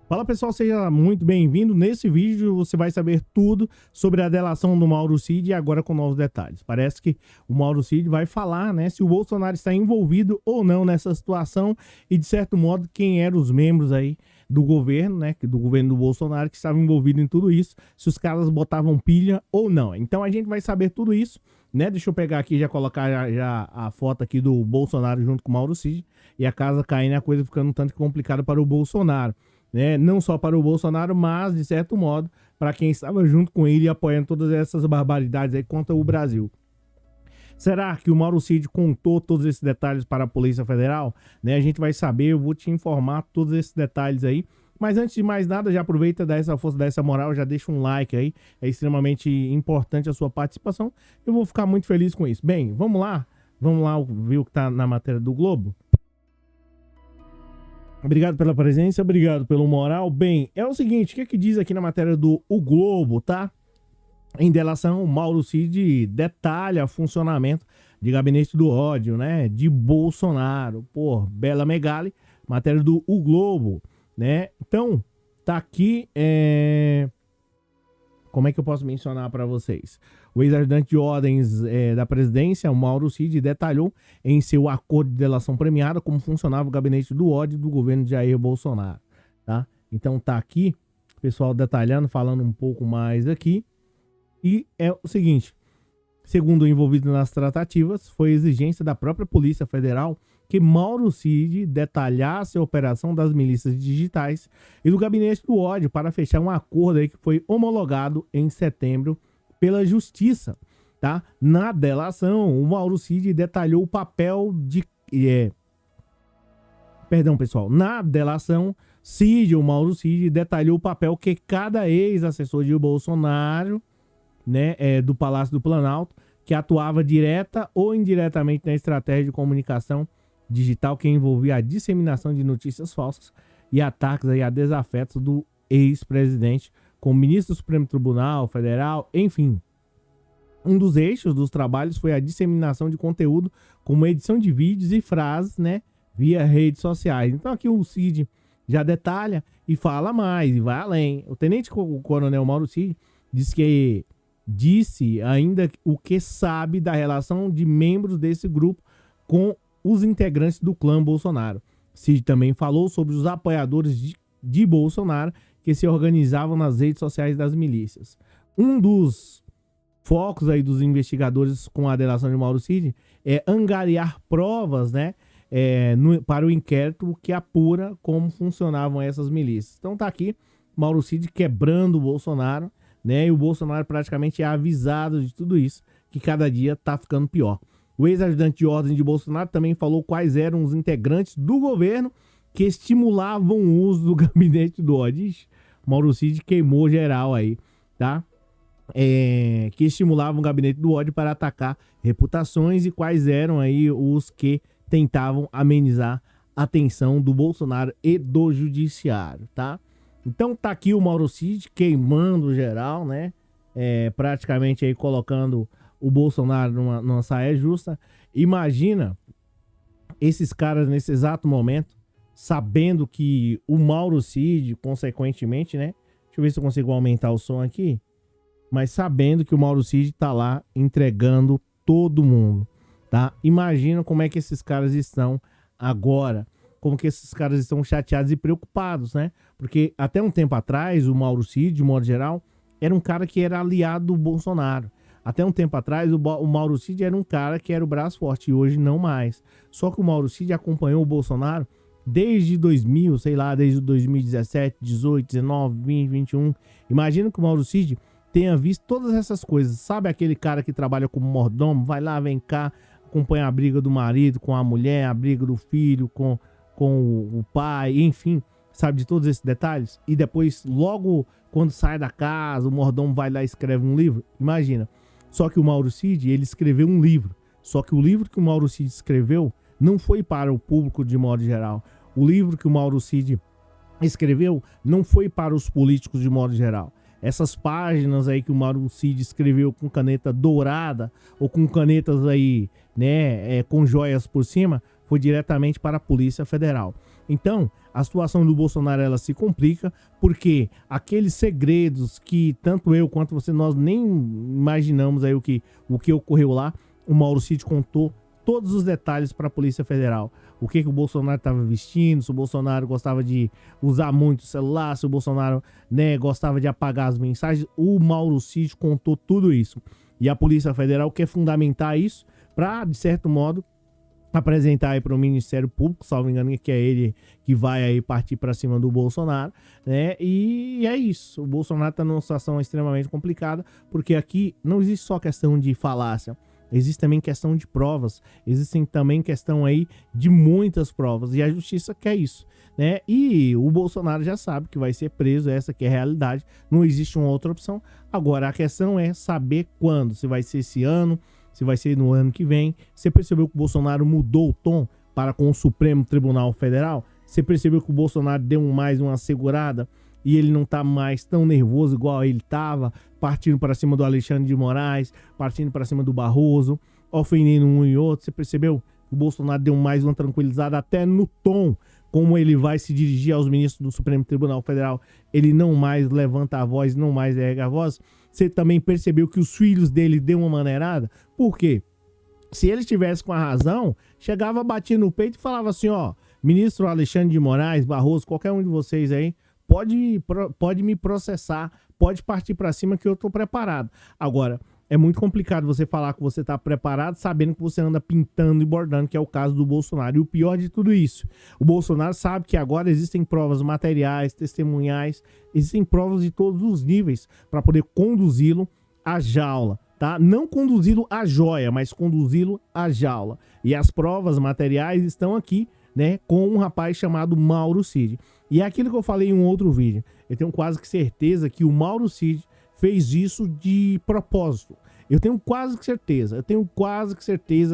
Fala pessoal, seja muito bem-vindo. Nesse vídeo você vai saber tudo sobre a delação do Mauro Cid e agora com novos detalhes. Parece que o Mauro Cid vai falar, né, se o Bolsonaro está envolvido ou não nessa situação e de certo modo quem eram os membros aí do governo, né, do governo do Bolsonaro que estavam envolvidos em tudo isso, se os caras botavam pilha ou não. Então a gente vai saber tudo isso, né? Deixa eu pegar aqui e já colocar já a foto aqui do Bolsonaro junto com o Mauro Cid e a casa caindo, a coisa ficando um tanto complicada para o Bolsonaro. Né? Não só para o Bolsonaro, mas, de certo modo, para quem estava junto com ele e apoiando todas essas barbaridades aí contra o Brasil. Será que o Mauro Cid contou todos esses detalhes para a Polícia Federal? Né? A gente vai saber, eu vou te informar todos esses detalhes aí. Mas antes de mais nada, já aproveita, dá essa força, dá essa moral, já deixa um like aí. É extremamente importante a sua participação. Eu vou ficar muito feliz com isso. Bem, vamos lá ver o que está na matéria do Globo. Obrigado pela presença, obrigado pelo moral. Bem, é o seguinte, o que é que diz aqui na matéria do O Globo, tá? Em delação, Mauro Cid detalha o funcionamento de gabinete do ódio, né? De Bolsonaro, por Bela Megali, matéria do O Globo, né? Então, tá aqui, como é que eu posso mencionar para vocês? O ex-ajudante de ordens da presidência, o Mauro Cid, detalhou em seu acordo de delação premiada como funcionava o gabinete do ódio do governo de Jair Bolsonaro. Tá? Então tá aqui, pessoal detalhando, falando um pouco mais aqui. E é o seguinte, segundo o envolvido nas tratativas, foi exigência da própria Polícia Federal que Mauro Cid detalhasse a operação das milícias digitais e do gabinete do ódio para fechar um acordo aí que foi homologado em setembro pela Justiça. Tá? Na delação, o Mauro Cid detalhou o papel de... Perdão, pessoal. Na delação, o Mauro Cid detalhou o papel que cada ex-assessor de Bolsonaro, né, do Palácio do Planalto, que atuava direta ou indiretamente na estratégia de comunicação digital que envolvia a disseminação de notícias falsas e ataques aí a desafetos do ex-presidente com o ministro do Supremo Tribunal Federal, enfim. Um dos eixos dos trabalhos foi a disseminação de conteúdo como edição de vídeos e frases, né, via redes sociais. Então aqui o Cid já detalha e fala mais e vai além. O tenente-coronel Mauro Cid disse ainda o que sabe da relação de membros desse grupo com os integrantes do clã Bolsonaro. Cid também falou sobre os apoiadores de Bolsonaro que se organizavam nas redes sociais das milícias. Um dos focos aí dos investigadores com a delação de Mauro Cid é angariar provas, né, para o inquérito que apura como funcionavam essas milícias. Então tá aqui Mauro Cid quebrando o Bolsonaro, né, e o Bolsonaro praticamente é avisado de tudo isso, que cada dia tá ficando pior. O ex-ajudante de ordem de Bolsonaro também falou quais eram os integrantes do governo que estimulavam o uso do gabinete do ódio. Mauro Cid queimou geral aí, tá? Que estimulavam o gabinete do ódio para atacar reputações e quais eram aí os que tentavam amenizar a tensão do Bolsonaro e do judiciário, tá? Então tá aqui o Mauro Cid queimando geral, né? Praticamente aí colocando o Bolsonaro numa saia justa. Imagina esses caras nesse exato momento, sabendo que o Mauro Cid, consequentemente, né? Deixa eu ver se eu consigo aumentar o som aqui. Mas sabendo que o Mauro Cid tá lá entregando todo mundo, tá? Imagina como é que esses caras estão agora. Como que esses caras estão chateados e preocupados, né? Porque até um tempo atrás, o Mauro Cid, de modo geral, era um cara que era aliado do Bolsonaro. Até um tempo atrás, o Mauro Cid era um cara que era o braço forte e hoje não mais. Só que o Mauro Cid acompanhou o Bolsonaro desde 2000, sei lá, desde 2017, 18, 19, 20, 21. Imagina que o Mauro Cid tenha visto todas essas coisas. Sabe aquele cara que trabalha como mordomo? Vai lá, vem cá, acompanha a briga do marido com a mulher, a briga do filho com o pai, enfim, sabe de todos esses detalhes? E depois, logo quando sai da casa, o mordomo vai lá e escreve um livro. Imagina. Só que o Mauro Cid, ele escreveu um livro. Só que o livro que o Mauro Cid escreveu não foi para o público de modo geral. O livro que o Mauro Cid escreveu não foi para os políticos de modo geral. Essas páginas aí que o Mauro Cid escreveu com caneta dourada ou com canetas aí, né, com joias por cima, foi diretamente para a Polícia Federal. Então, a situação do Bolsonaro ela se complica porque aqueles segredos que tanto eu quanto você nós nem imaginamos aí o que ocorreu lá, o Mauro Cid contou todos os detalhes para a Polícia Federal. O que o Bolsonaro estava vestindo, se o Bolsonaro gostava de usar muito o celular, se o Bolsonaro, né, gostava de apagar as mensagens. O Mauro Cid contou tudo isso. E a Polícia Federal quer fundamentar isso para, de certo modo, apresentar aí para o Ministério Público, salvo engano, que é ele que vai aí partir para cima do Bolsonaro, né? E é isso. O Bolsonaro está numa situação extremamente complicada, porque aqui não existe só questão de falácia. Existe também questão de provas, existem também questão aí de muitas provas, e a justiça quer isso, né? E o Bolsonaro já sabe que vai ser preso, essa que é a realidade, não existe uma outra opção. Agora, a questão é saber quando, se vai ser esse ano, se vai ser no ano que vem. Você percebeu que o Bolsonaro mudou o tom para com o Supremo Tribunal Federal? Você percebeu que o Bolsonaro deu mais uma segurada? E ele não tá mais tão nervoso igual ele tava, partindo para cima do Alexandre de Moraes, partindo para cima do Barroso, ofendendo um e outro. Você percebeu que o Bolsonaro deu mais uma tranquilizada até no tom, como ele vai se dirigir aos ministros do Supremo Tribunal Federal. Ele não mais levanta a voz, não mais erga a voz. Você também percebeu que os filhos dele deu uma maneirada? Por quê? Se ele estivesse com a razão, chegava, batia no peito e falava assim, ó, ministro Alexandre de Moraes, Barroso, qualquer um de vocês aí, pode me processar, pode partir para cima que eu tô preparado. Agora, é muito complicado você falar que você tá preparado sabendo que você anda pintando e bordando, que é o caso do Bolsonaro. E o pior de tudo isso, o Bolsonaro sabe que agora existem provas materiais, testemunhais, existem provas de todos os níveis para poder conduzi-lo à jaula, tá? Não conduzi-lo à joia, mas conduzi-lo à jaula. E as provas materiais estão aqui, né, com um rapaz chamado Mauro Cid. E é aquilo que eu falei em um outro vídeo. Eu tenho quase que certeza que o Mauro Cid fez isso de propósito. Eu tenho quase que certeza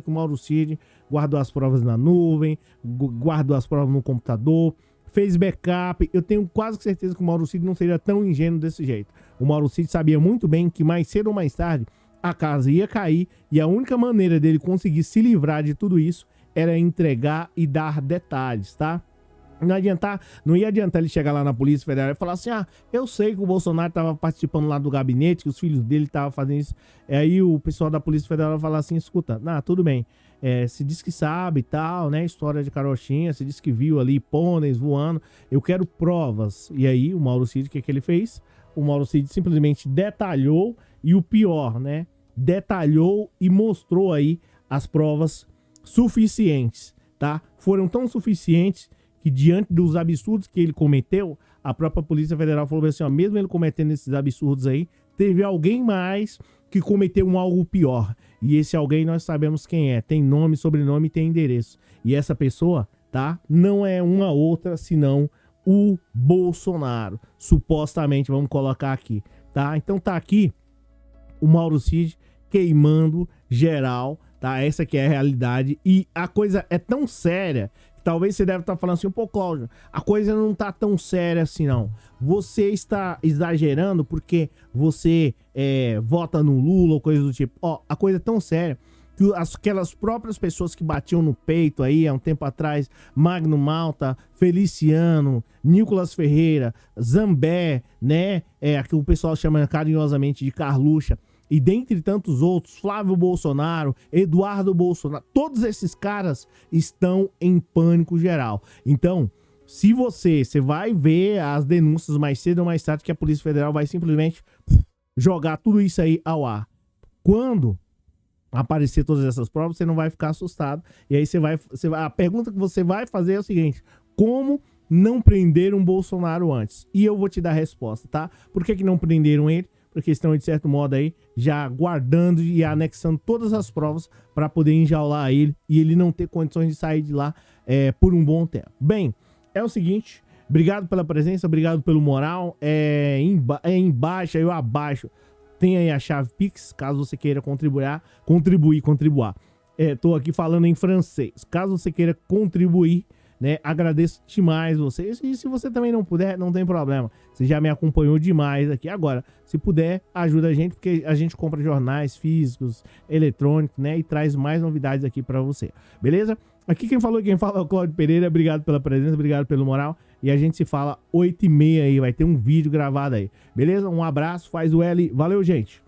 que o Mauro Cid guardou as provas na nuvem, guardou as provas no computador, fez backup. Eu tenho quase que certeza que o Mauro Cid não seria tão ingênuo desse jeito. O Mauro Cid sabia muito bem que mais cedo ou mais tarde a casa ia cair e a única maneira dele conseguir se livrar de tudo isso era entregar e dar detalhes, tá? Não ia adiantar ele chegar lá na Polícia Federal e falar assim, eu sei que o Bolsonaro estava participando lá do gabinete, que os filhos dele estavam fazendo isso. Aí o pessoal da Polícia Federal vai falar assim, escuta, tudo bem, se diz que sabe e tal, né, história de carochinha, se diz que viu ali pôneis voando, eu quero provas. E aí o Mauro Cid, o que ele fez? O Mauro Cid simplesmente detalhou, e o pior, né, detalhou e mostrou aí as provas suficientes, tá? Foram tão suficientes que, diante dos absurdos que ele cometeu, a própria Polícia Federal falou assim, ó, mesmo ele cometendo esses absurdos aí, teve alguém mais que cometeu um algo pior. E esse alguém nós sabemos quem é. Tem nome, sobrenome e tem endereço. E essa pessoa, tá? Não é uma outra, senão o Bolsonaro. Supostamente, vamos colocar aqui, tá? Então tá aqui o Mauro Cid queimando geral, tá? Essa que é a realidade. E a coisa é tão séria que talvez você deve estar falando assim, pô, Cláudio, a coisa não tá tão séria assim, não. Você está exagerando porque você vota no Lula ou coisa do tipo. Ó, a coisa é tão séria que aquelas próprias pessoas que batiam no peito aí há um tempo atrás, Magno Malta, Feliciano, Nicolas Ferreira, Zambé, né? Que o pessoal chama carinhosamente de Carluxa, e dentre tantos outros, Flávio Bolsonaro, Eduardo Bolsonaro, todos esses caras estão em pânico geral. Então, se você vai ver as denúncias mais cedo ou mais tarde, que a Polícia Federal vai simplesmente jogar tudo isso aí ao ar. Quando aparecer todas essas provas, você não vai ficar assustado. E aí a pergunta que você vai fazer é o seguinte: como não prenderam Bolsonaro antes? E eu vou te dar a resposta, tá? Por que não prenderam ele? Porque estão, de certo modo, aí já guardando e anexando todas as provas para poder enjaular ele e ele não ter condições de sair de lá por um bom tempo. Bem, é o seguinte, obrigado pela presença, obrigado pelo moral. Embaixo, aí abaixo, tem aí a chave Pix, caso você queira contribuir. Tô aqui falando em francês. Caso você queira contribuir, né? Agradeço demais vocês. E se você também não puder, não tem problema. Você já me acompanhou demais aqui. Agora, se puder, ajuda a gente, porque a gente compra jornais físicos, eletrônicos, né? E traz mais novidades aqui pra você. Beleza? Aqui quem falou e quem fala é o Cláudio Pereira. Obrigado pela presença, obrigado pelo moral. E a gente se fala 8h30 aí. Vai ter um vídeo gravado aí. Beleza? Um abraço, faz o L. Valeu, gente.